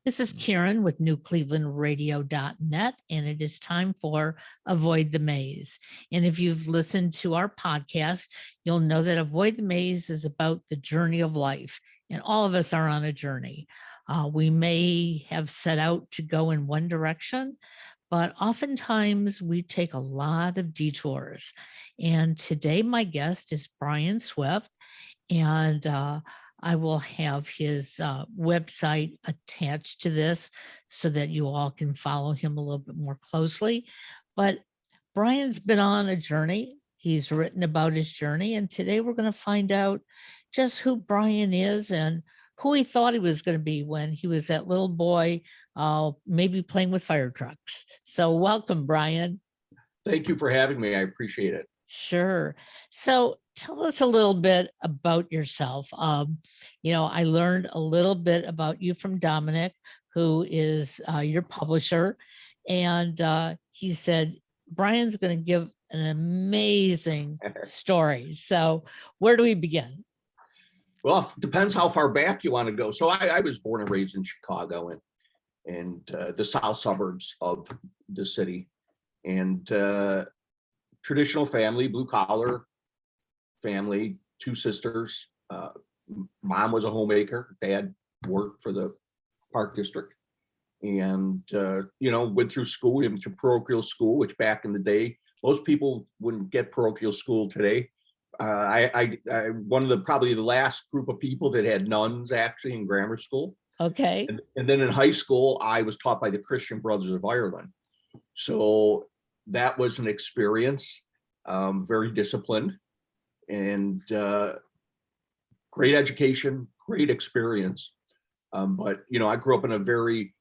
This is Karen with newclevelandradio.net, and it is time for Avoid the Maze. And if you've listened to our podcast, you'll know that Avoid the Maze is about the journey of life, and all of us are on a journey. We may have set out to go in one direction, but oftentimes we take a lot of detours. And today, my guest is Brian Swift, and I will have his website attached to this so that you all can follow him a little bit more closely. But Brian's been on a journey. He's written about his journey. And today we're going to find out just who Brian is and who he thought he was going to be when he was that little boy, maybe playing with fire trucks. So welcome, Brian. Thank you for having me. I appreciate it. Sure. So tell us a little bit about yourself. I learned a little bit about you from Dominic, who is your publisher. And he said, Brian's going to give an amazing story. So where do we begin? Well, it depends how far back you want to go. So I was born and raised in Chicago and the south suburbs of the city. And traditional family, blue collar family, two sisters. Mom was a homemaker. Dad worked for the park district, and went through school, went through parochial school, which back in the day, most people wouldn't get parochial school today. I one of probably the last group of people that had nuns actually in grammar school. Okay. And then in high school, I was taught by the Christian Brothers of Ireland. So that was an experience, very disciplined and great education, great experience. But I grew up in a very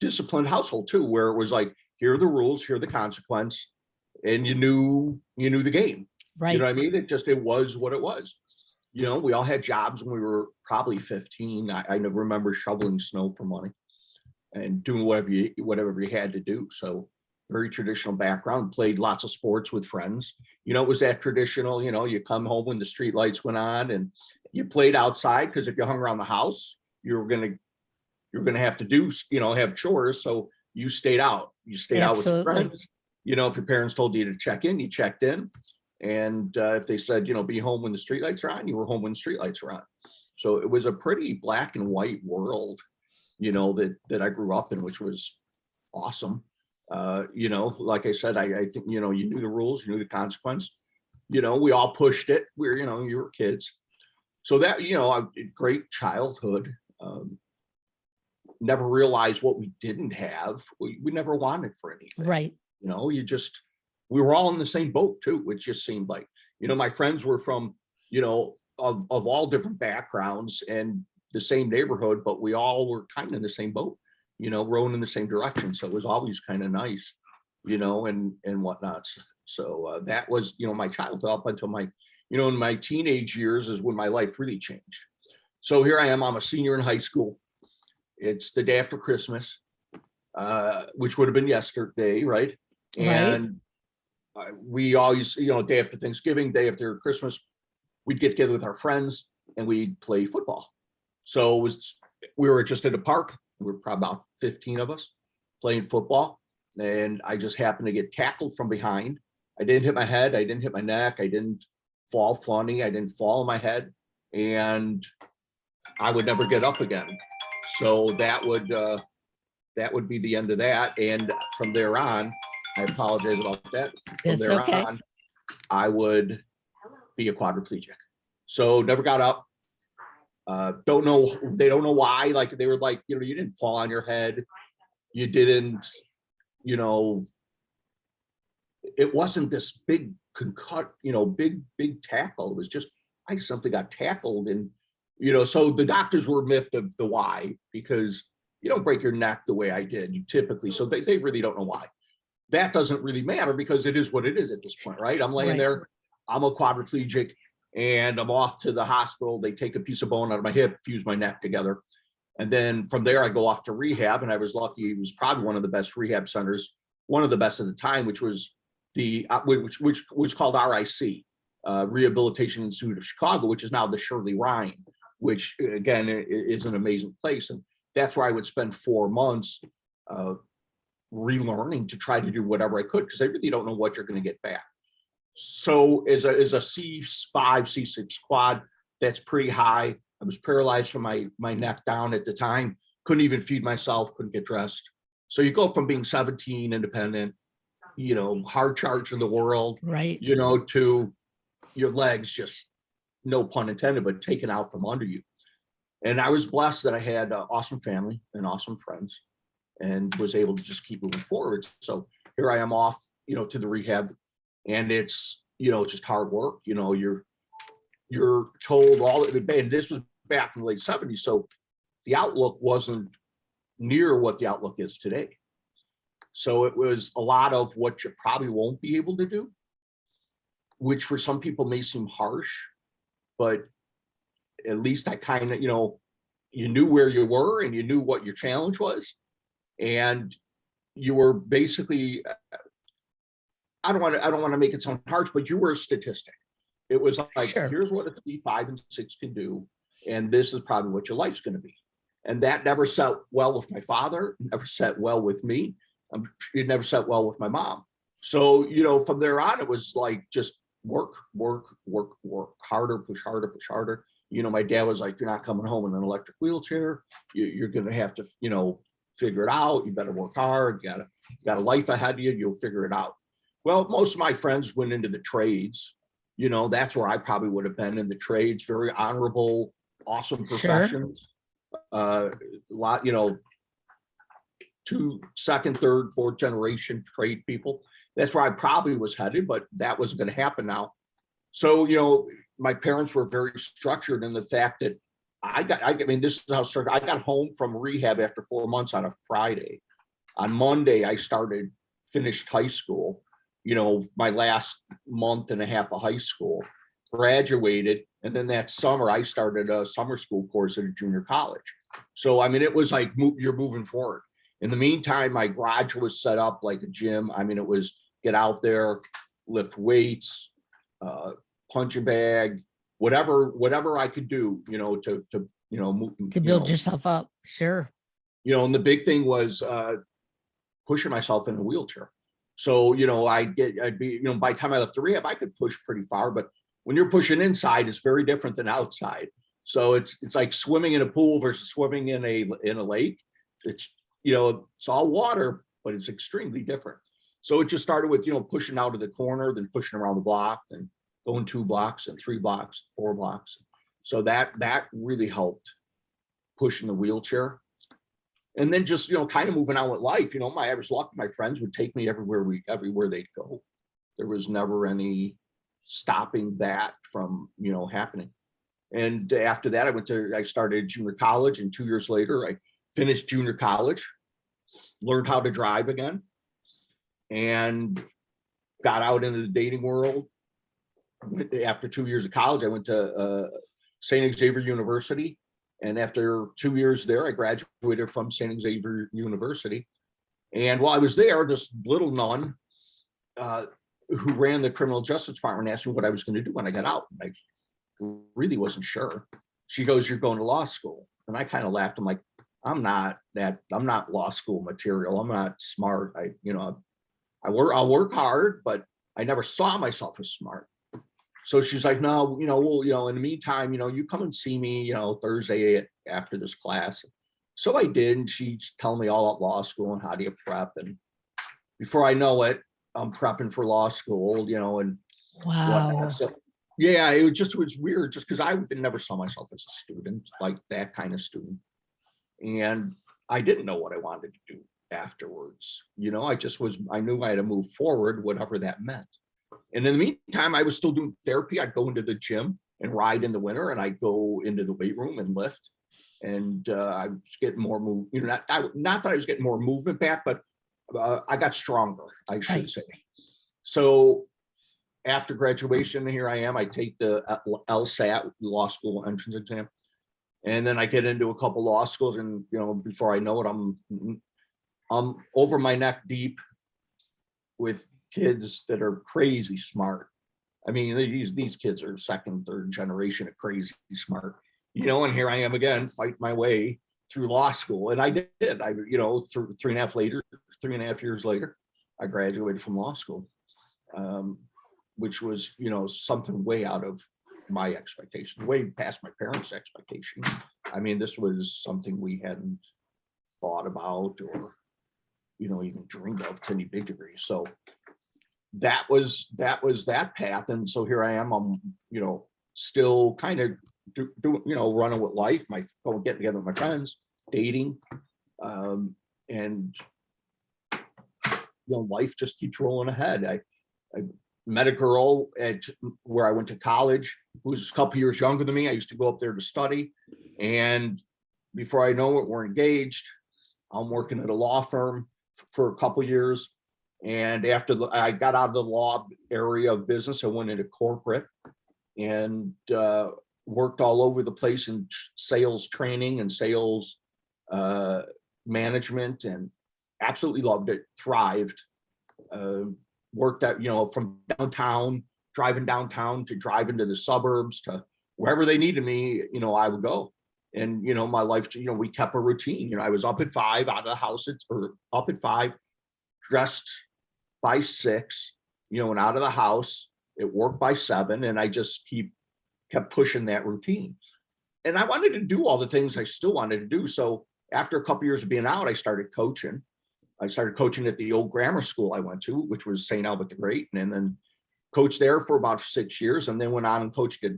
disciplined household too, where it was like, here are the rules, here are the consequence, and you knew the game. Right. You know what I mean? It was what it was. We all had jobs when we were probably 15. I never remember shoveling snow for money and doing whatever you had to do. So very traditional background, played lots of sports with friends. It was that traditional, you come home when the street lights went on and you played outside, because if you hung around the house, you're going to have to do, have chores. So you stayed out. You stayed out with your friends. If your parents told you to check in, you checked in. And if they said, be home when the streetlights are on, you were home when the streetlights are on. So it was a pretty black and white world, that I grew up in, which was awesome. Like I said, I think, you knew the rules, you knew the consequence. We all pushed it. You were kids. So that, great childhood. Never realized what we didn't have. We never wanted for anything. Right. We were all in the same boat too, which just seemed like, my friends were from, of all different backgrounds and the same neighborhood, but we all were kind of in the same boat, rowing in the same direction. So it was always kind of nice, and whatnot. So that was, my childhood up until my, in my teenage years is when my life really changed. So here I am, I'm a senior in high school. It's the day after Christmas, which would have been yesterday, right? And we always, day after Thanksgiving, day after Christmas, we'd get together with our friends and we'd play football. So we were just at a park. We were probably about 15 of us playing football. And I just happened to get tackled from behind. I didn't hit my head. I didn't hit my neck. I didn't fall funny. I didn't fall on my head. And I would never get up again. So that would be the end of that. And from there on, I apologize about that. From there on, I would be a quadriplegic. So never got up. Don't know. They don't know why. Like they were like, you didn't fall on your head. You didn't, it wasn't this big big tackle. It was just, I simply got tackled. And, so the doctors were miffed of the why, because you don't break your neck the way I did. You typically, so they really don't know why. That doesn't really matter because it is what it is at this point, right? I'm laying there, I'm a quadriplegic, and I'm off to the hospital. They take a piece of bone out of my hip, fuse my neck together. And then from there, I go off to rehab. And I was lucky, it was probably one of the best rehab centers, one of the best at the time, which was which was called RIC, Rehabilitation Institute of Chicago, which is now the Shirley Ryan, which again is an amazing place. And that's where I would spend 4 months relearning to try to do whatever I could, because I really don't know what you're going to get back. So as a C5, C6 quad, that's pretty high. I was paralyzed from my neck down at the time, couldn't even feed myself, couldn't get dressed. So you go from being 17, independent, hard charge in the world, Right. to your legs just, no pun intended, but taken out from under you. And I was blessed that I had an awesome family and awesome friends, and was able to just keep moving forward. So here I am off, to the rehab, and it's, just hard work. You're told all, and this was back in the late 70s. So the outlook wasn't near what the outlook is today. So it was a lot of what you probably won't be able to do, which for some people may seem harsh, but at least I kind of, you knew where you were and you knew what your challenge was. And you were basically, I don't want to make it sound harsh, but you were a statistic. It was like, Sure. Here's what a C5 and 6 can do, and this is probably what your life's going to be. And that never sat well with my father, never sat well with me. It never sat well with my mom. So, from there on, it was like just work, harder, push harder, push harder. My dad was like, you're not coming home in an electric wheelchair. You're going to have to, figure it out. You better work hard. You got a life ahead of you. You'll figure it out. Well, most of my friends went into the trades. That's where I probably would have been, in the trades. Very honorable, awesome professions. Sure. A lot, 2, second, third, fourth generation trade people. That's where I probably was headed, but that wasn't going to happen now. So, my parents were very structured in the fact that this is how structured. I got home from rehab after 4 months on a Friday. On Monday, I finished high school, my last month and a half of high school, graduated. And then that summer, I started a summer school course at a junior college. So, it was like, you're moving forward. In the meantime, my garage was set up like a gym. It was get out there, lift weights, punch a bag, whatever I could do, to build yourself up. Sure. And the big thing was pushing myself in a wheelchair. So, I'd be, by the time I left the rehab, I could push pretty far, but when you're pushing inside, it's very different than outside. So it's like swimming in a pool versus swimming in a lake. It's, it's all water, but it's extremely different. So it just started with, pushing out of the corner, then pushing around the block, and going 2 blocks and 3 blocks, 4 blocks. So that really helped pushing the wheelchair. And then just, kind of moving on with life. I was lucky. My friends would take me everywhere they'd go. There was never any stopping that from, happening. And after that, I started junior college, and 2 years later, I finished junior college, learned how to drive again, and got out into the dating world. After 2 years of college, I went to St. Xavier University. And after 2 years there, I graduated from St. Xavier University. And while I was there, this little nun who ran the criminal justice department asked me what I was going to do when I got out. I really wasn't sure. She goes, "You're going to law school." And I kind of laughed. I'm like, I'm not law school material. I'm not smart. I'll work hard, but I never saw myself as smart. So she's like, "No, in the meantime, you come and see me, Thursday after this class." So I did, and she's telling me all about law school and how do you prep. And before I know it, I'm prepping for law school, and wow. whatnot. So yeah, it was weird just because I never saw myself as a student, like that kind of student. And I didn't know what I wanted to do afterwards. I knew I had to move forward, whatever that meant. And in the meantime, I was still doing therapy. I'd go into the gym and ride in the winter, and I'd go into the weight room and lift. And I was getting more not that I was getting more movement back, but I got stronger, I should say. So after graduation, here I am. I take the LSAT, law school entrance exam, and then I get into a couple law schools. And before I know it, I'm over my neck deep with kids that are crazy smart. These kids are second, third generation of crazy smart. And here I am again, fighting my way through law school, and I did. Through 3.5 years later, I graduated from law school, which was, something way out of my expectation, way past my parents' expectation. I mean, this was something we hadn't thought about or, even dreamed of to any big degree. So that was that path. And so here I am, I'm, still kind of doing, running with life, getting together with my friends, dating, and life just keeps rolling ahead. I met a girl at where I went to college who was a couple years younger than me. I used to go up there to study, and before I know it, we're engaged. I'm working at a law firm for a couple years, and after I got out of the law area of business, I went into corporate and worked all over the place in sales training and sales management, and absolutely loved it, thrived. Worked at, from downtown, driving downtown to driving to the suburbs to wherever they needed me, I would go. And, my life, we kept a routine. I was up at 5, out of the house, or up at 5, dressed by 6, and out of the house at work by 7. And I just kept pushing that routine. And I wanted to do all the things I still wanted to do. So after a couple years of being out, I started coaching. I started coaching at the old grammar school I went to, which was St. Albert the Great, and then coached there for about 6 years, and then went on and coached at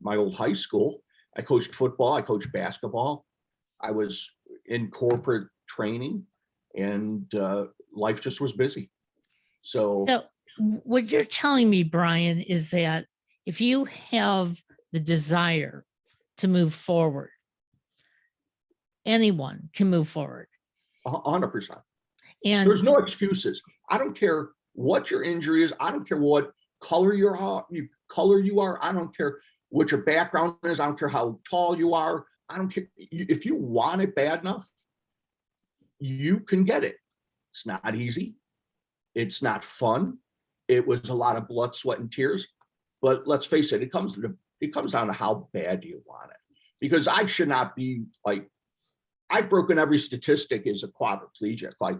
my old high school. I coached football, I coached basketball. I was in corporate training, and life just was busy. So what you're telling me, Brian, is that if you have the desire to move forward, anyone can move forward. 100%. And there's no excuses. I don't care what your injury is. I don't care what color you are. I don't care what your background is. I don't care how tall you are. I don't care. If you want it bad enough, you can get it. It's not easy. It's not fun. It was a lot of blood, sweat, and tears. But let's face it, it comes down to how bad you want it. Because I should not be like, I've broken every statistic as a quadriplegic. Like,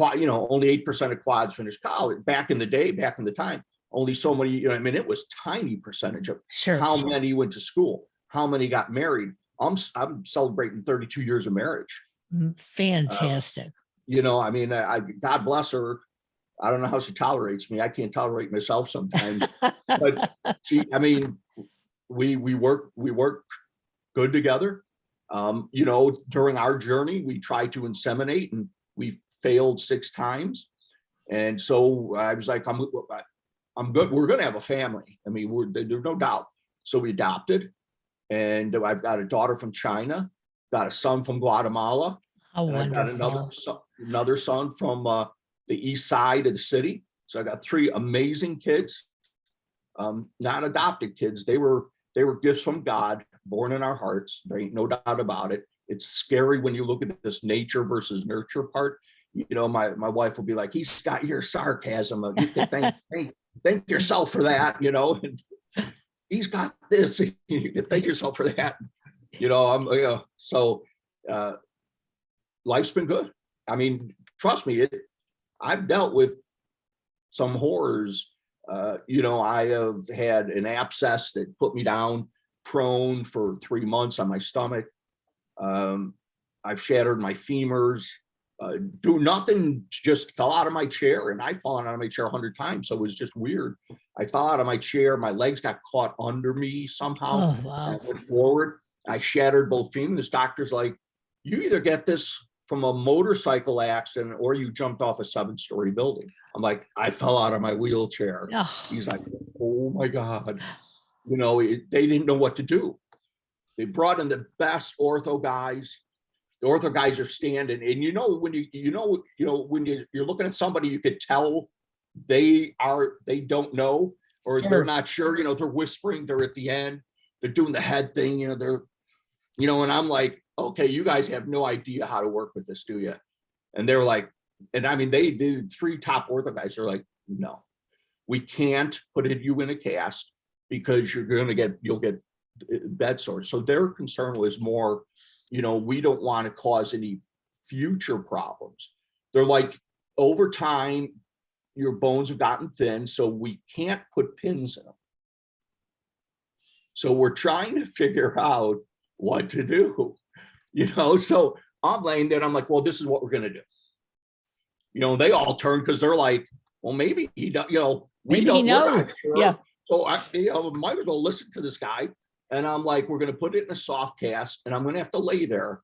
only 8% of quads finished college back in the day, back in the time. Only so many, it was tiny percentage of how many went to school, how many got married. I'm celebrating 32 years of marriage. Fantastic. God bless her. I don't know how she tolerates me. I can't tolerate myself sometimes. But we work good together. During our journey, we tried to inseminate, and we failed 6 times. And so I was like, I'm good. We're going to have a family. There's no doubt. So we adopted, and I've got a daughter from China, got a son from Guatemala. How wonderful. I've got another son from the east side of the city. So I got 3 amazing kids, not adopted kids. They were gifts from God, born in our hearts. There ain't no doubt about it. It's scary when you look at this nature versus nurture part. My wife will be like, he's got your sarcasm. You can thank yourself for that, and he's got this. You can thank yourself for that. So life's been good. Trust me, I've dealt with some horrors. I have had an abscess that put me down prone for 3 months on my stomach. I've shattered my femurs. Do nothing, just fell out of my chair, and I've fallen out of my chair 100 times. So it was just weird. I fell out of my chair. My legs got caught under me somehow. Oh, wow. I went forward. I shattered both femurs. This doctor's like, you either get this from a motorcycle accident or you jumped off a 7-story building. I'm like, I fell out of my wheelchair. Oh. He's like, oh my God. They didn't know what to do. They brought in the best ortho guys. The ortho guys are standing, and when you're looking at somebody, you could tell they don't know, or they're not sure. They're whispering. They're at the end. They're doing the head thing. And I'm like, okay, you guys have no idea how to work with this, do you? And they're like, the 3 top ortho guys are like, no, we can't put you in a cast because you'll get bed sores. So their concern was more we don't want to cause any future problems. They're like, over time, your bones have gotten thin, so we can't put pins in them. So we're trying to figure out what to do, so I'm laying there and I'm like, well, this is what we're going to do. They all turn because they're like, well, maybe he does, we Maybe don't, he we're not knows. sure. Yeah. So I, might as well listen to this guy. And I'm like, we're going to put it in a soft cast and I'm going to have to lay there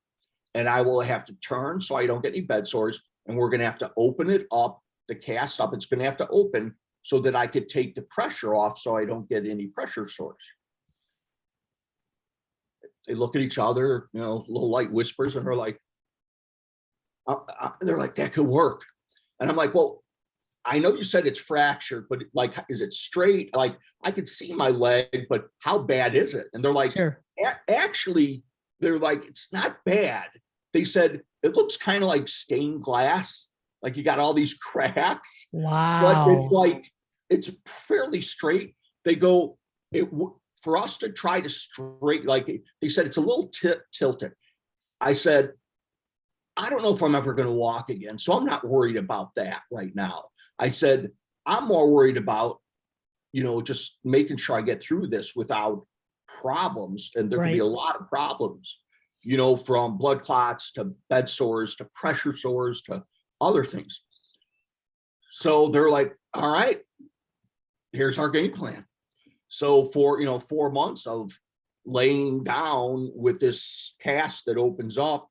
and I will have to turn so I don't get any bed sores. And we're going to have to open it up, the cast up. It's going to have to open so that I could take the pressure off so I don't get any pressure sores. They look at each other, little light whispers, and they're like, that could work. And I'm like, well, I know you said it's fractured, but like, is it straight? Like, I could see my leg, but how bad is it? And they're like, Sure. Actually, they're like, it's not bad. They said, it looks kind of like stained glass. Like you got all these cracks. Wow. But it's like, it's fairly straight. They go, for us to try to straight, like they said, it's a little tilted. I said, I don't know if I'm ever going to walk again. So I'm not worried about that right now. I said, I'm more worried about, just making sure I get through this without problems. And there can be a lot of problems, from blood clots to bed sores, to pressure sores, to other things. So they're like, all right, here's our game plan. So for, 4 months of laying down with this cast that opens up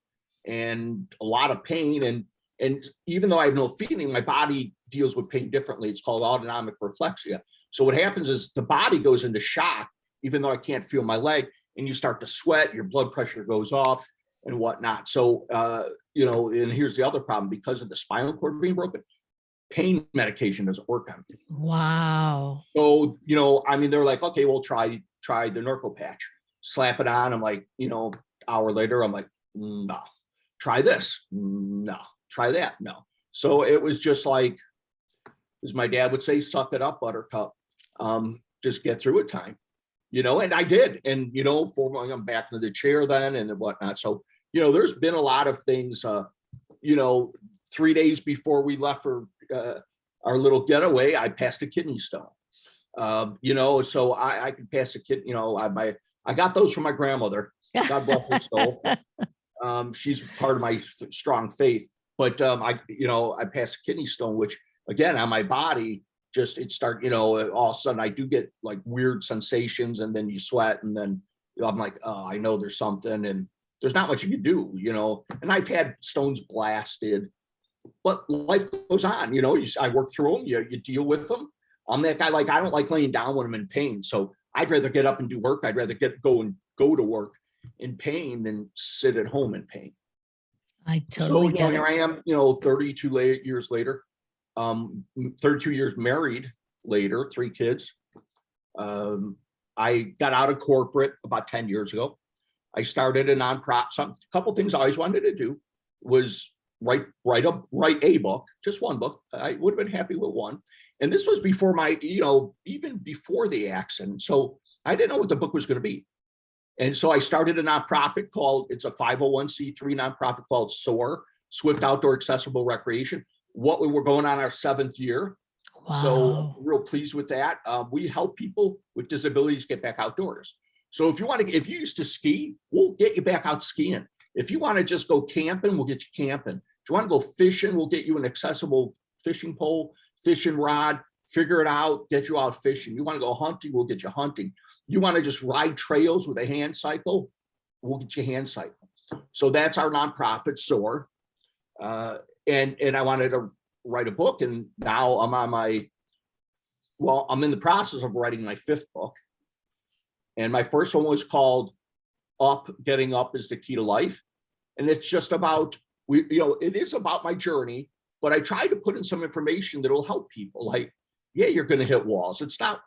and a lot of pain. And even though I have no feeling, my body deals with pain differently. It's called autonomic reflexia. So what happens is the body goes into shock, even though I can't feel my leg, and you start to sweat, your blood pressure goes up and whatnot. So, and here's the other problem, because of the spinal cord being broken, pain medication doesn't work on me. Wow. So, they're like, okay, we'll try the Norco patch, slap it on. I'm like, hour later, I'm like, no, try this. No, try that. No. So it was just like, as my dad would say, suck it up, buttercup. Just get through it time, and I did. And, for I'm back into the chair then and whatnot. So, there's been a lot of things, 3 days before we left for our little getaway, I passed a kidney stone. So I could pass a kidney, I got those from my grandmother. God bless her soul. She's part of my strong faith. But I passed a kidney stone, which again, on my body, just it started, all of a sudden I do get like weird sensations, and then you sweat, and then I'm like, oh, I know there's something, and there's not much you can do, and I've had stones blasted, but life goes on, I work through them, you deal with them. I'm that guy, like, I don't like laying down when I'm in pain. So I'd rather get up and do work. I'd rather go to work in pain than sit at home in pain. I totally get here it. I am, 32 years later, 32 years married later, 3 kids. I got out of corporate about 10 years ago. I started a nonprofit. A couple things I always wanted to do was write a book, just one book. I would have been happy with one. And this was before my, even before the accident. So I didn't know what the book was going to be. And so I started a nonprofit it's a 501c3 nonprofit called SOAR, Swift Outdoor Accessible Recreation. We were going on our 7th year. Wow. So real pleased with that. We help people with disabilities get back outdoors. So if you used to ski, we'll get you back out skiing. If you want to just go camping, we'll get you camping. If you want to go fishing, we'll get you an accessible fishing pole, fishing rod, figure it out, get you out fishing. You want to go hunting, we'll get you hunting. You want to just ride trails with a hand cycle, we'll get you hand cycle. So that's our nonprofit, SOAR. And I wanted to write a book, and now I'm in the process of writing my 5th book. And my first one was called Getting Up is the Key to Life. And it's just about, it is about my journey, but I try to put in some information that'll help people. Like, yeah, you're going to hit walls. It's not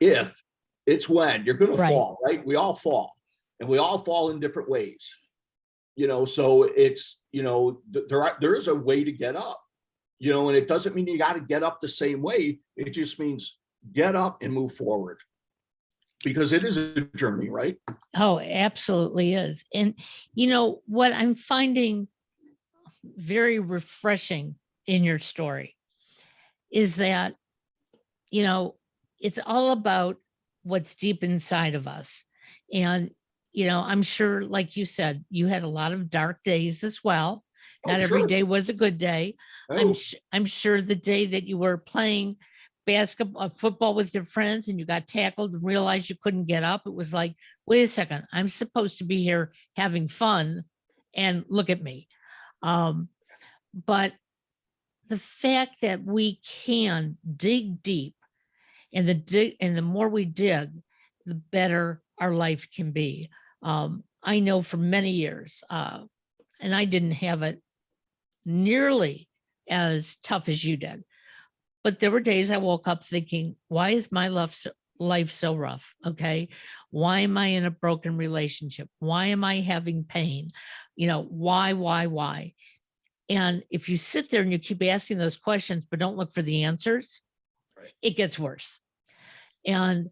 if, it's when you're going to fall, right? We all fall, and we all fall in different ways, so it's, there is a way to get up, and it doesn't mean you got to get up the same way. It just means get up and move forward. because it is a journey, right? Oh, absolutely is. And what I'm finding very refreshing in your story is that, it's all about what's deep inside of us. And, I'm sure, like you said, you had a lot of dark days as well. Oh, Not every sure. day was a good day. Oh, I'm sure the day that you were playing basketball, football with your friends and you got tackled and realized you couldn't get up, it was like, wait a second, I'm supposed to be here having fun and look at me. But the fact that we can dig deep, and the more we dig, the better our life can be. I know for many years, and I didn't have it nearly as tough as you did, but there were days I woke up thinking, why is my life so rough? Okay. Why am I in a broken relationship? Why am I having pain? Why? And if you sit there and you keep asking those questions, but don't look for the answers, right. it gets worse. And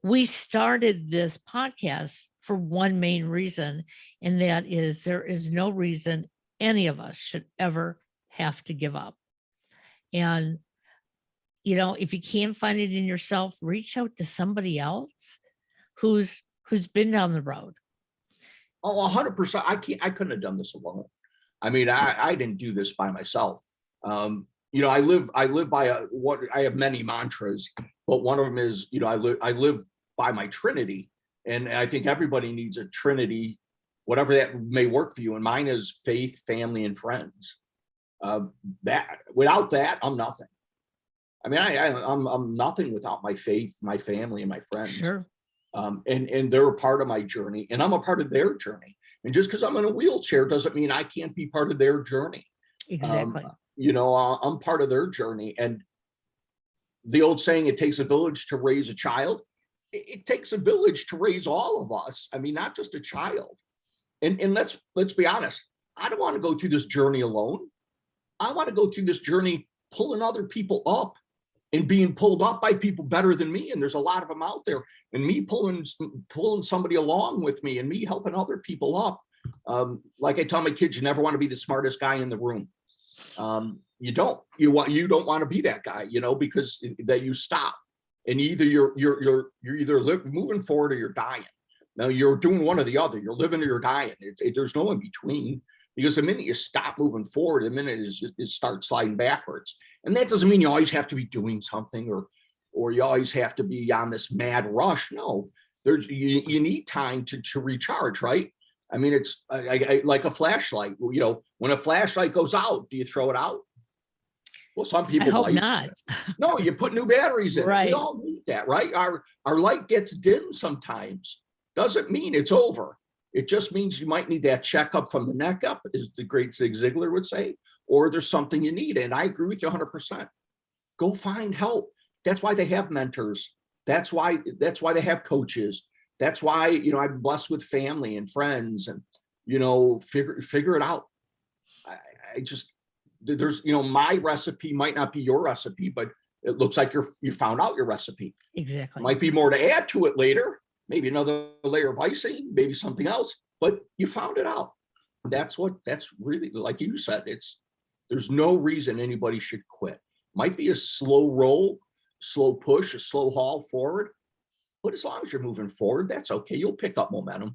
we started this podcast for one main reason, and that is there is no reason any of us should ever have to give up. And, if you can't find it in yourself, reach out to somebody else who's been down the road. Oh, 100%. I couldn't have done this alone. I mean, I didn't do this by myself. I live by I have many mantras, but one of them is, I live by my Trinity. And I think everybody needs a Trinity, whatever that may work for you. And mine is faith, family, and friends. That without that, I'm nothing. I mean, I'm nothing without my faith, my family, and my friends. Sure. And they're a part of my journey, and I'm a part of their journey. And just because I'm in a wheelchair doesn't mean I can't be part of their journey. Exactly. I'm part of their journey. And the old saying, it takes a village to raise a child. It takes a village to raise all of us. I mean, not just a child. And let's be honest. I don't want to go through this journey alone. I want to go through this journey pulling other people up and being pulled up by people better than me. And there's a lot of them out there, and me pulling somebody along with me and me helping other people up. Like I tell my kids, you never want to be the smartest guy in the room. You don't want to be that guy, because that you stop, and either you're either moving forward or you're dying. Now you're doing one or the other. You're living or you're dying. There's no in between. Because the minute you stop moving forward, the minute it starts sliding backwards. And that doesn't mean you always have to be doing something or you always have to be on this mad rush. No, you need time to recharge, right? I mean, it's like a flashlight. When a flashlight goes out, do you throw it out? Well, some people I hope not. No, you put new batteries in. Right. We all need that, right? Our light gets dim sometimes. Doesn't mean it's over. It just means you might need that checkup from the neck up, as the great Zig Ziglar would say, or there's something you need. And I agree with you 100%. Go find help. That's why they have mentors. That's why they have coaches. That's why, I'm blessed with family and friends, and, figure it out. There's, my recipe might not be your recipe, but it looks like you found out your recipe. Exactly. Might be more to add to it later. Maybe another layer of icing, maybe something else, but you found it out. That's really, like you said, there's no reason anybody should quit. Might be a slow roll, slow push, a slow haul forward, but as long as you're moving forward, that's okay. You'll pick up momentum.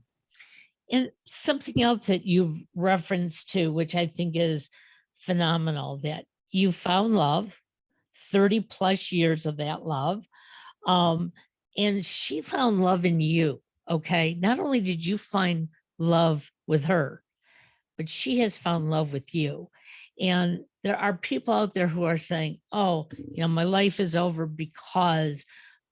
And something else that you've referenced to, which I think is phenomenal, that you found love, 30 plus years of that love. And she found love in you. Okay. Not only did you find love with her, but she has found love with you. And there are people out there who are saying, oh, my life is over because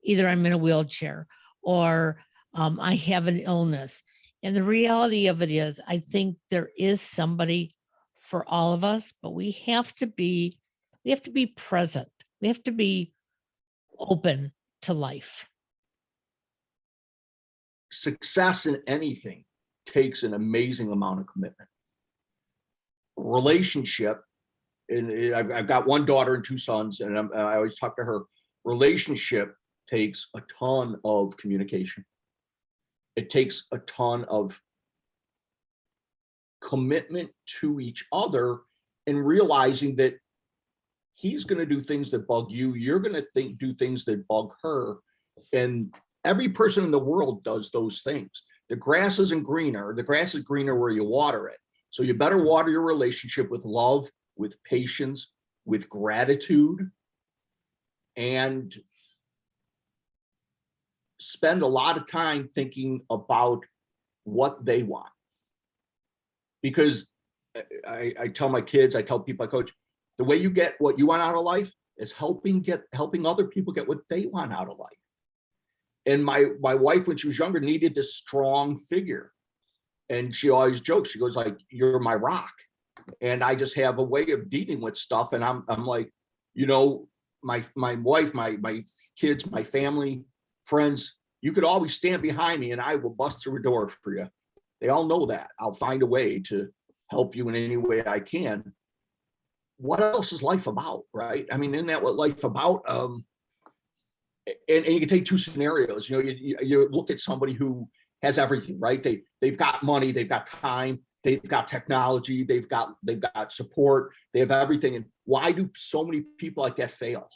either I'm in a wheelchair or I have an illness. And the reality of it is, I think there is somebody for all of us, but we have to be present. We have to be open to life. Success in anything takes an amazing amount of commitment. Relationship, and I've got one daughter and two sons, and I always talk to her. Relationship takes a ton of communication. It takes a ton of commitment to each other and realizing that he's going to do things that bug you. You're going to do things that bug her. And every person in the world does those things. The grass isn't greener. The grass is greener where you water it. So you better water your relationship with love, with patience, with gratitude, and spend a lot of time thinking about what they want. Because I tell my kids, I tell people I coach, the way you get what you want out of life is helping other people get what they want out of life. And my wife, when she was younger, needed this strong figure. And she always jokes, she goes like, you're my rock. And I just have a way of dealing with stuff. And I'm like, you know, my wife, my kids, my family, friends, you could always stand behind me and I will bust through a door for you. They all know that. I'll find a way to help you in any way I can. What else is life about, right? I mean, isn't that what life's about? And you can take two scenarios. You know, you look at somebody who has everything, right? They've got money, they've got time, they've got technology, they've got support, they have everything. And why do so many people like that fail?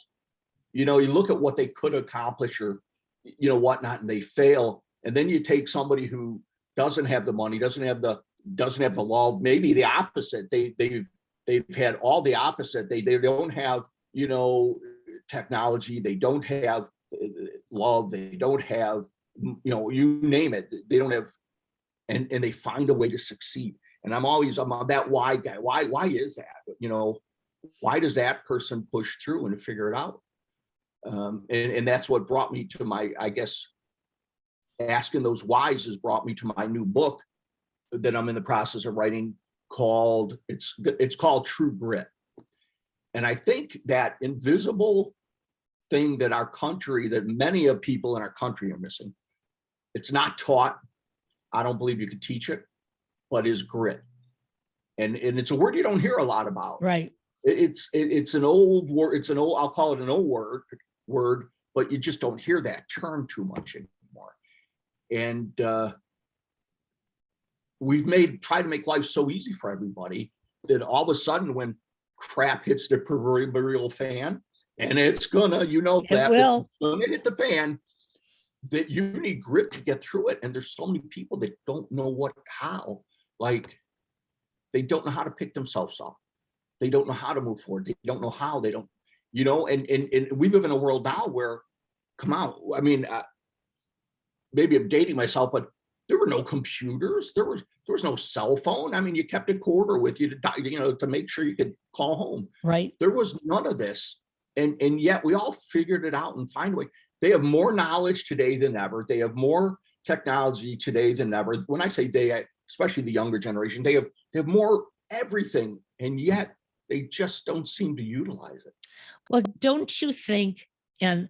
You know, you look at what they could accomplish or, you know, whatnot, and they fail. And then you take somebody who doesn't have the money, doesn't have the love, maybe the opposite. They've had all the opposite. They don't have, you know, technology, they don't have love, they don't have, you know, you name it, they don't have, and they find a way to succeed. And I'm that why guy. Why is that? You know, why does that person push through and figure it out? And that's what brought me to my, I guess, asking those whys has brought me to my new book that I'm in the process of writing called, it's called True Grit. And I think that invisible thing that that many of people in our country are missing, it's not taught. I don't believe you could teach it, but is grit. And it's a word you don't hear a lot about. Right. It's an old word. I'll call it an old word, but you just don't hear that term too much anymore. And we've tried to make life so easy for everybody that all of a sudden when crap hits the proverbial fan, and it's gonna, you know, that it's gonna hit the fan, that you need grit to get through it. And there's so many people that don't know how, like they don't know how to pick themselves up. They don't know how to move forward. They don't know how, they don't, you know, and we live in a world now where, come on, I mean, maybe I'm dating myself, but there were no computers. There was no cell phone. I mean, you kept a quarter with you to make sure you could call home. Right. There was none of this. And yet we all figured it out and find a way. They have more knowledge today than ever. They have more technology today than ever. When I say they, especially the younger generation, they have more everything. And yet they just don't seem to utilize it. Well, don't you think, and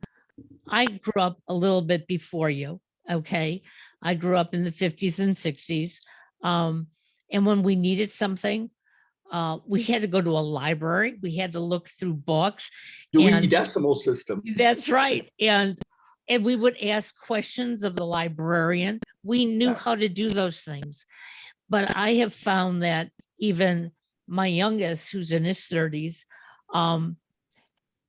I grew up a little bit before you, okay? I grew up in the 50s and 60s. And when we needed something, we had to go to a library. We had to look through books. Dewey Decimal System. That's right. And we would ask questions of the librarian. We knew how to do those things. But I have found that even my youngest, who's in his 30s,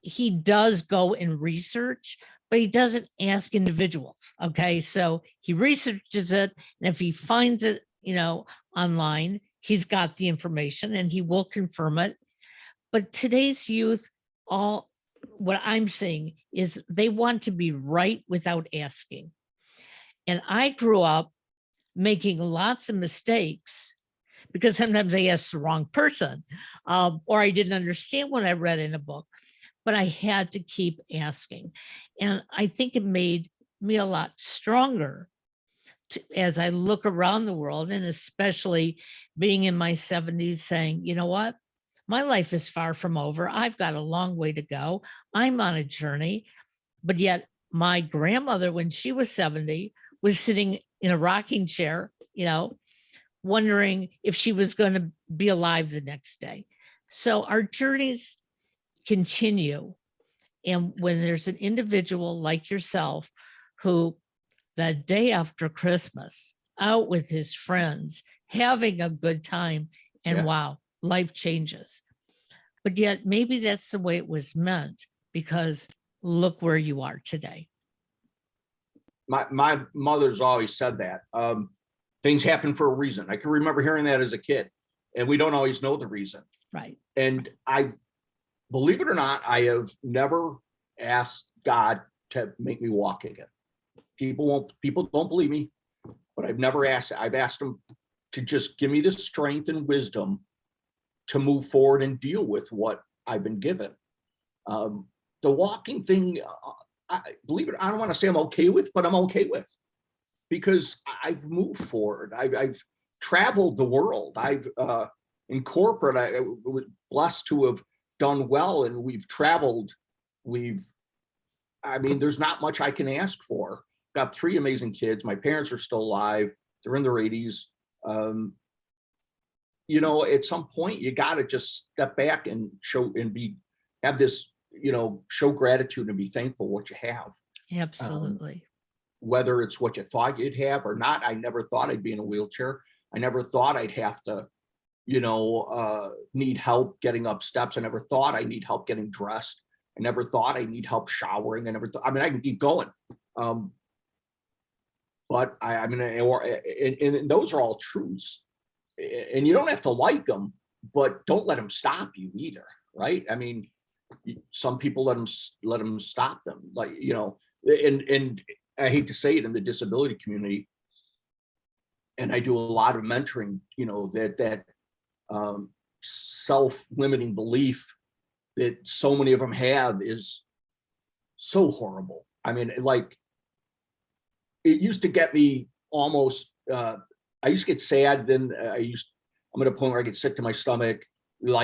he does go and research, but he doesn't ask individuals. Okay. So he researches it. And if he finds it, you know, online, he's got the information and he will confirm it. But today's youth, what I'm seeing is they want to be right without asking. And I grew up making lots of mistakes because sometimes I asked the wrong person, or I didn't understand what I read in a book, but I had to keep asking. And I think it made me a lot stronger as I look around the world, and especially being in my 70s saying, you know what, my life is far from over. I've got a long way to go. I'm on a journey. But yet my grandmother, when she was 70, was sitting in a rocking chair, you know, wondering if she was going to be alive the next day. So our journeys continue. And when there's an individual like yourself who the day after Christmas out with his friends, having a good time, and Yeah. wow, life changes. But yet maybe that's the way it was meant, because look where you are today. My mother's always said that. Things happen for a reason. I can remember hearing that as a kid, and we don't always know the reason. Right. And believe it or not, I have never asked God to make me walk again. People don't believe me, but I've never asked. I've asked him to just give me the strength and wisdom to move forward and deal with what I've been given. The walking thing, believe it, I don't want to say I'm okay with, but I'm okay with, because I've moved forward. I've traveled the world. I've in corporate, I was blessed to have done well, and we've traveled. There's not much I can ask for. Got 3 amazing kids. My parents are still alive. They're in their 80s. At some point you got to just step back and show gratitude and be thankful what you have. Absolutely. Whether it's what you thought you'd have or not. I never thought I'd be in a wheelchair. I never thought I'd have to, need help getting up steps. I never thought I need help getting dressed. I never thought I need help showering. I can keep going. But and those are all truths, and you don't have to like them, but don't let them stop you either, right? I mean, some people let them stop them, and I hate to say it in the disability community, and I do a lot of mentoring, that self-limiting belief that so many of them have is so horrible. I mean, it used to get me almost, I used to get sad. Then I'm at a point where I get sick to my stomach,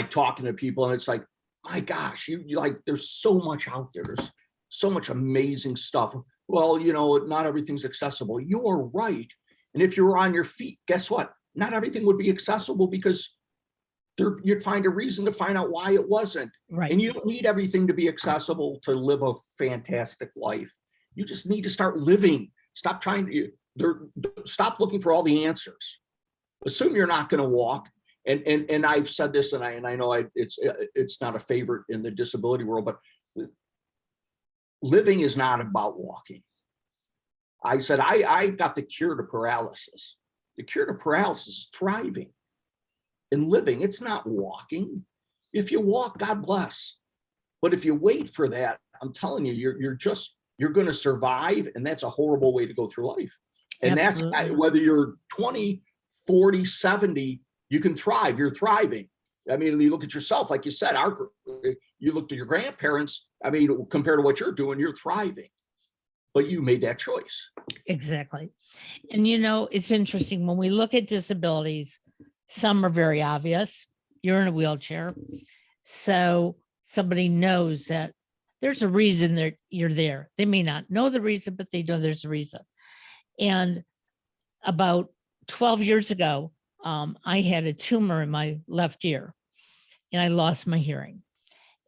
talking to people. And it's like, my gosh, you there's so much out there. There's so much amazing stuff. Well, not everything's accessible. You're right. And if you were on your feet, guess what? Not everything would be accessible, because you'd find a reason to find out why it wasn't. Right. And you don't need everything to be accessible to live a fantastic life. You just need to start living. Stop stop looking for all the answers. Assume you're not going to walk. And I've said this, and I know it's not a favorite in the disability world, but living is not about walking. I said, I got the cure to paralysis. The cure to paralysis is thriving and living. It's not walking. If you walk, God bless. But if you wait for that, I'm telling you, you're going to survive. And that's a horrible way to go through life. And Absolutely. That's whether you're 20, 40, 70, you can thrive. You're thriving. I mean, you look at yourself, like you said, you looked at your grandparents. I mean, compared to what you're doing, you're thriving. But you made that choice. Exactly. And it's interesting when we look at disabilities, some are very obvious. You're in a wheelchair. So somebody knows that there's a reason that you're there. They may not know the reason, but they know there's a reason. And about 12 years ago, I had a tumor in my left ear, and I lost my hearing.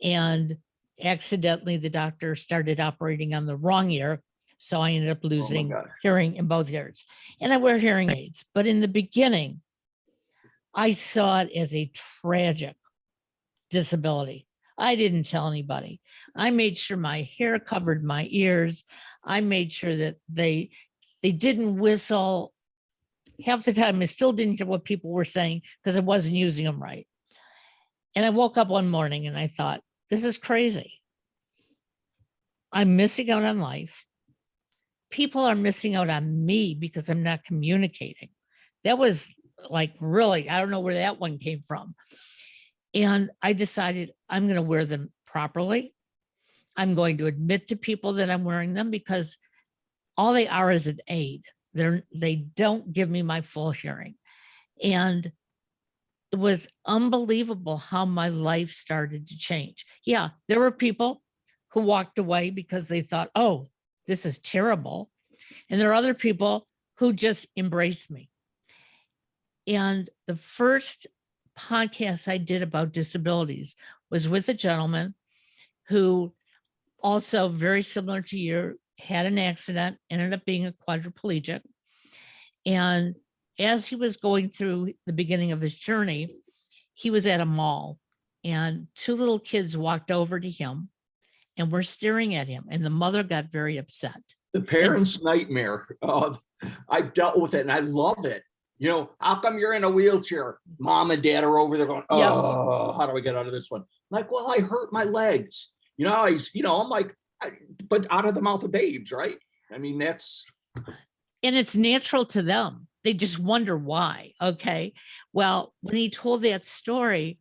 And accidentally, the doctor started operating on the wrong ear. So I ended up losing hearing in both ears. And I wear hearing aids. But in the beginning, I saw it as a tragic disability. I didn't tell anybody. I made sure my hair covered my ears. I made sure that they didn't whistle. Half the time, I still didn't hear what people were saying because I wasn't using them right. And I woke up one morning and I thought, this is crazy. I'm missing out on life. People are missing out on me because I'm not communicating. That was really, I don't know where that one came from. And I decided I'm going to wear them properly. I'm going to admit to people that I'm wearing them, because all they are is an aid. They don't give me my full hearing. And it was unbelievable how my life started to change. Yeah, there were people who walked away because they thought, oh, this is terrible. And there are other people who just embraced me. And the first podcast I did about disabilities was with a gentleman who also very similar to you, had an accident, ended up being a quadriplegic. And as he was going through the beginning of his journey, he was at a mall and two little kids walked over to him and were staring at him. And the mother got very upset. The parents' nightmare. I've dealt with it and I love it. You know, how come you're in a wheelchair? Mom and dad are over there going, oh, how do I get out of this one? I'm like, well, I hurt my legs. You know, I'm like, but out of the mouth of babes, right? I mean, and it's natural to them. They just wonder why. Okay. Well, when he told that story,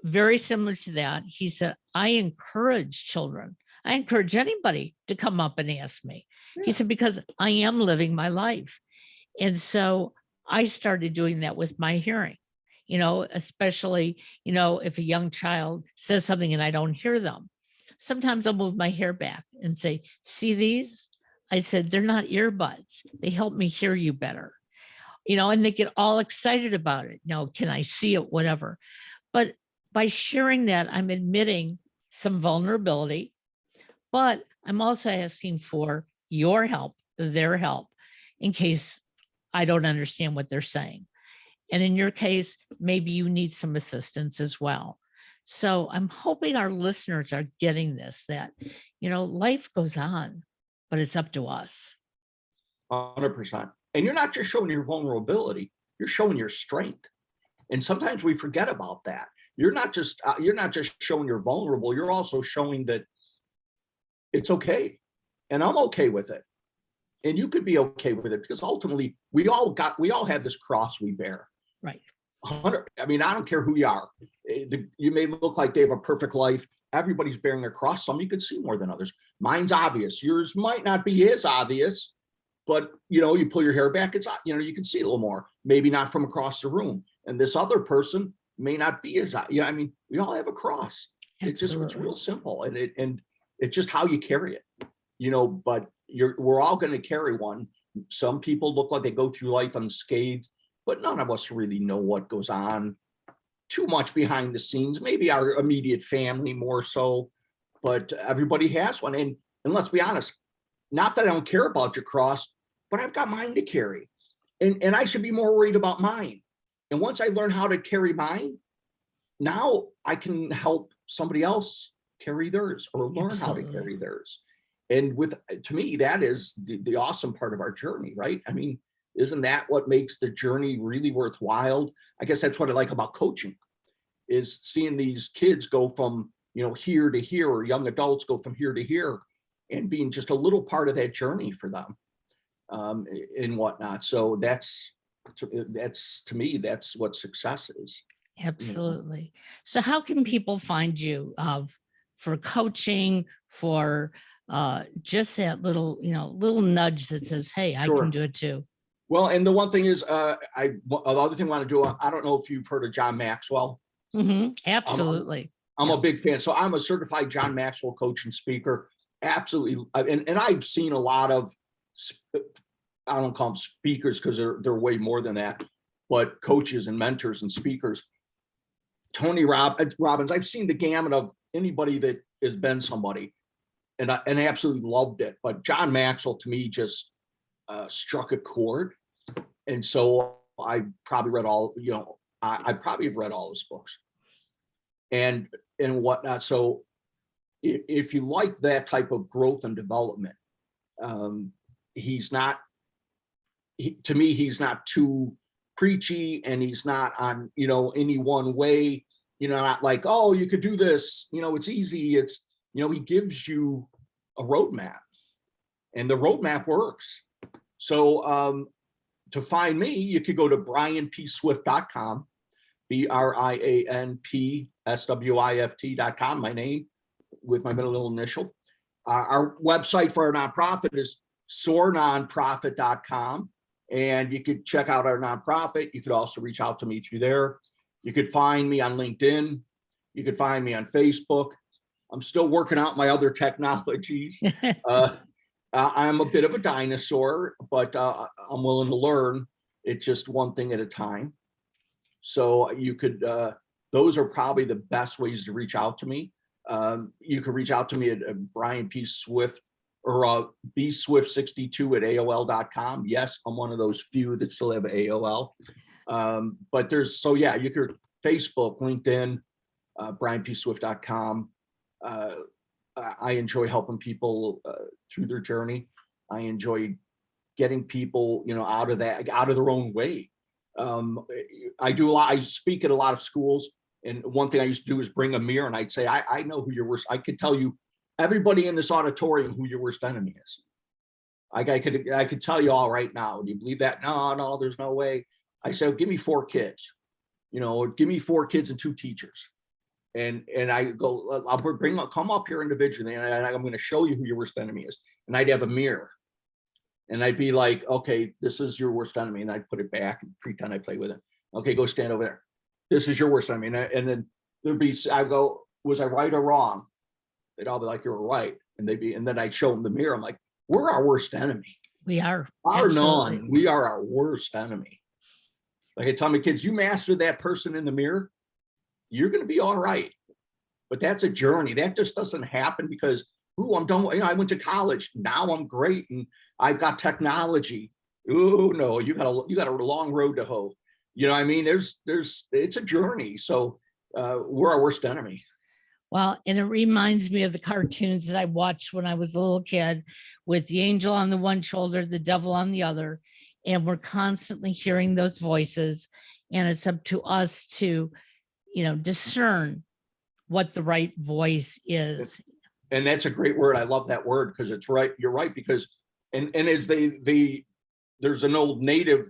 very similar to that, he said, I encourage children. I encourage anybody to come up and ask me. Yeah. He said, because I am living my life. And so I started doing that with my hearing, you know, especially, you know, if a young child says something and I don't hear them, sometimes I'll move my hair back and say, see these? I said, they're not earbuds. They help me hear you better, you know, and they get all excited about it. No, can I see it? Whatever. But by sharing that, I'm admitting some vulnerability, but I'm also asking for your help, their help, in case I don't understand what they're saying. And in your case, maybe you need some assistance as well. So I'm hoping our listeners are getting this, that, you know, life goes on, but it's up to us. 100%. And you're not just showing your vulnerability, you're showing your strength. And sometimes we forget about that. You're not just showing you're vulnerable, you're also showing that it's okay. And I'm okay with it. And you could be okay with it, because ultimately we all have this cross we bear. Right. I mean, I don't care who you are. You may look like they have a perfect life. Everybody's bearing their cross. Some you can see more than others. Mine's obvious. Yours might not be as obvious, but you know, you pull your hair back, it's, you know, you can see a little more, maybe not from across the room. And this other person may not be as, I mean, we all have a cross. Absolutely. It's real simple. And it's just how you carry it, you know, but we're all going to carry one. Some people look like they go through life unscathed, but none of us really know what goes on too much behind the scenes. Maybe our immediate family more so, but everybody has one. And let's be honest, not that I don't care about your cross, but I've got mine to carry. And I should be more worried about mine. And once I learn how to carry mine, now I can help somebody else carry theirs, or learn Absolutely. How to carry theirs. And to me, that is the awesome part of our journey, right? I mean, isn't that what makes the journey really worthwhile? I guess that's what I like about coaching, is seeing these kids go from, you know, here to here, or young adults go from here to here, and being just a little part of that journey for them, and whatnot. So that's to me, that's what success is. Absolutely. You know? So how can people find you for coaching, for just that little, you know, little nudge that says, hey, I can do it too? Well, and the one thing is, the other thing I want to do, I don't know if you've heard of John Maxwell. Mm-hmm. Absolutely. I'm a big fan. So I'm a certified John Maxwell coach and speaker. Absolutely. And I've seen a lot of, I don't call them speakers because they're way more than that, but coaches and mentors and speakers. Tony Robbins, I've seen the gamut of anybody that has been somebody, and I absolutely loved it. But John Maxwell, to me, just struck a chord. And so I probably read all, you know, I probably have read all his books and whatnot. So if you like that type of growth and development, he's not too preachy, and he's not on, you know, any one way, you know, not like, oh, you could do this, you know, it's easy. It's, you know, he gives you a roadmap, and the roadmap works. So to find me, you could go to brianpswift.com, BrianPSWIFT.com, my name with my middle initial. Our website for our nonprofit is soarnonprofit.com, and you could check out our nonprofit. You could also reach out to me through there. You could find me on LinkedIn. You could find me on Facebook. I'm still working out my other technologies. I'm a bit of a dinosaur, but I'm willing to learn. It's just one thing at a time. So you could, those are probably the best ways to reach out to me. You can reach out to me at Brian P. Swift or bswift62@aol.com. Yes, I'm one of those few that still have AOL. But yeah, you could Facebook, LinkedIn, brianpswift.com. I enjoy helping people through their journey. I enjoy getting people, out of their own way. I speak at a lot of schools, and one thing I used to do is bring a mirror, and I'd say, I know who your worst, I could tell you, everybody in this auditorium, who your worst enemy is. I could tell you all right now. Do you believe that? No, there's no way. I said, give me 4 kids, give me 4 kids and 2 teachers. And I go, come up here individually, and I'm going to show you who your worst enemy is. And I'd have a mirror, and I'd be like, okay, this is your worst enemy. And I'd put it back and pretend I play with it. Okay, go stand over there. This is your worst enemy. And then I go, was I right or wrong? They'd all be like, you're right. And then I'd show them the mirror. I'm like, we're our worst enemy. We are. Bar none. We are our worst enemy. Like I tell my kids, you master that person in the mirror, you're going to be all right. But that's a journey. That just doesn't happen because, I'm done. I went to college. Now I'm great, and I've got technology. Oh no, you got a long road to hoe. You know what I mean? It's a journey. So we're our worst enemy. Well, and it reminds me of the cartoons that I watched when I was a little kid, with the angel on the one shoulder, the devil on the other. And we're constantly hearing those voices. And it's up to us to, discern what the right voice is. And that's a great word. I love that word, because it's right. You're right, because, and as there's an old native,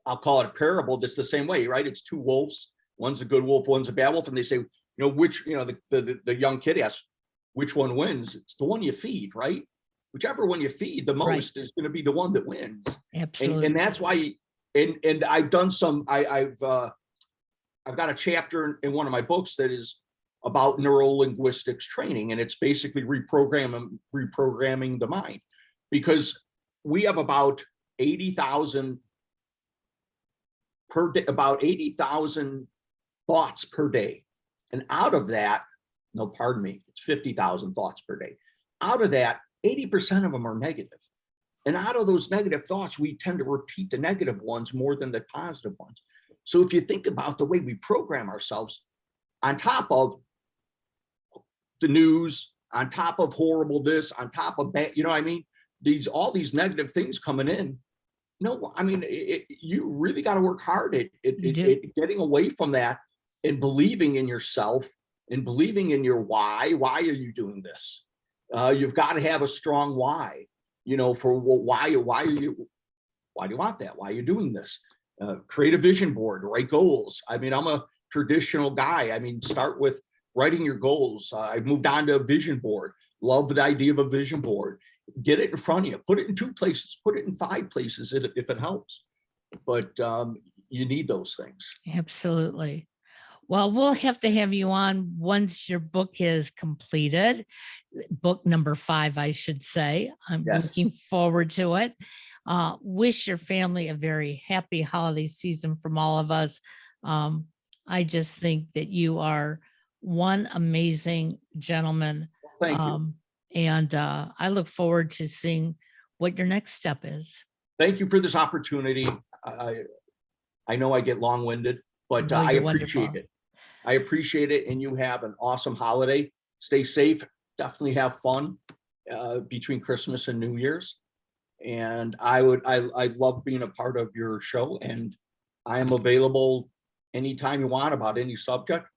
I'll call it a parable, that's the same way, right? It's 2 wolves. One's a good wolf, one's a bad wolf. And they say, which, the young kid asks, which one wins? It's the one you feed, right? Whichever one you feed the most is going to be the one that wins. Absolutely. And that's why, and I've done some, I've got a chapter in one of my books that is about neuro-linguistics training, and it's basically reprogramming the mind, because we have about 80,000 per day, about 80,000 thoughts per day. And out of that, it's 50,000 thoughts per day. Out of that, 80% of them are negative. And out of those negative thoughts, we tend to repeat the negative ones more than the positive ones. So if you think about the way we program ourselves, on top of the news, on top of horrible this, on top of bad, all these negative things coming in. No, you really got to work hard at getting away from that and believing in yourself and believing in your why. Why are you doing this? You've got to have a strong why, for why do you want that? Why are you doing this? Create a vision board, write goals. I'm a traditional guy. Start with writing your goals. I've moved on to a vision board. Love the idea of a vision board. Get it in front of you. Put it in 2 places. Put it in 5 places if it helps. But you need those things. Absolutely. Well, we'll have to have you on once your book is completed. Book number 5, I should say. I'm looking forward to it. Wish your family a very happy holiday season from all of us. I just think that you are one amazing gentleman. Thank you. And I look forward to seeing what your next step is. Thank you for this opportunity. I know I get long-winded, but I appreciate it. I appreciate it. And you have an awesome holiday. Stay safe. Definitely have fun between Christmas and New Year's. And I love being a part of your show, and I am available anytime you want about any subject.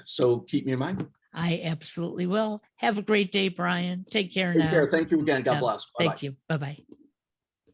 So keep me in mind. I absolutely will. Have a great day, Brian. Take care now. Take care. Thank you again. God bless. Bye-bye. Thank you. Bye-bye.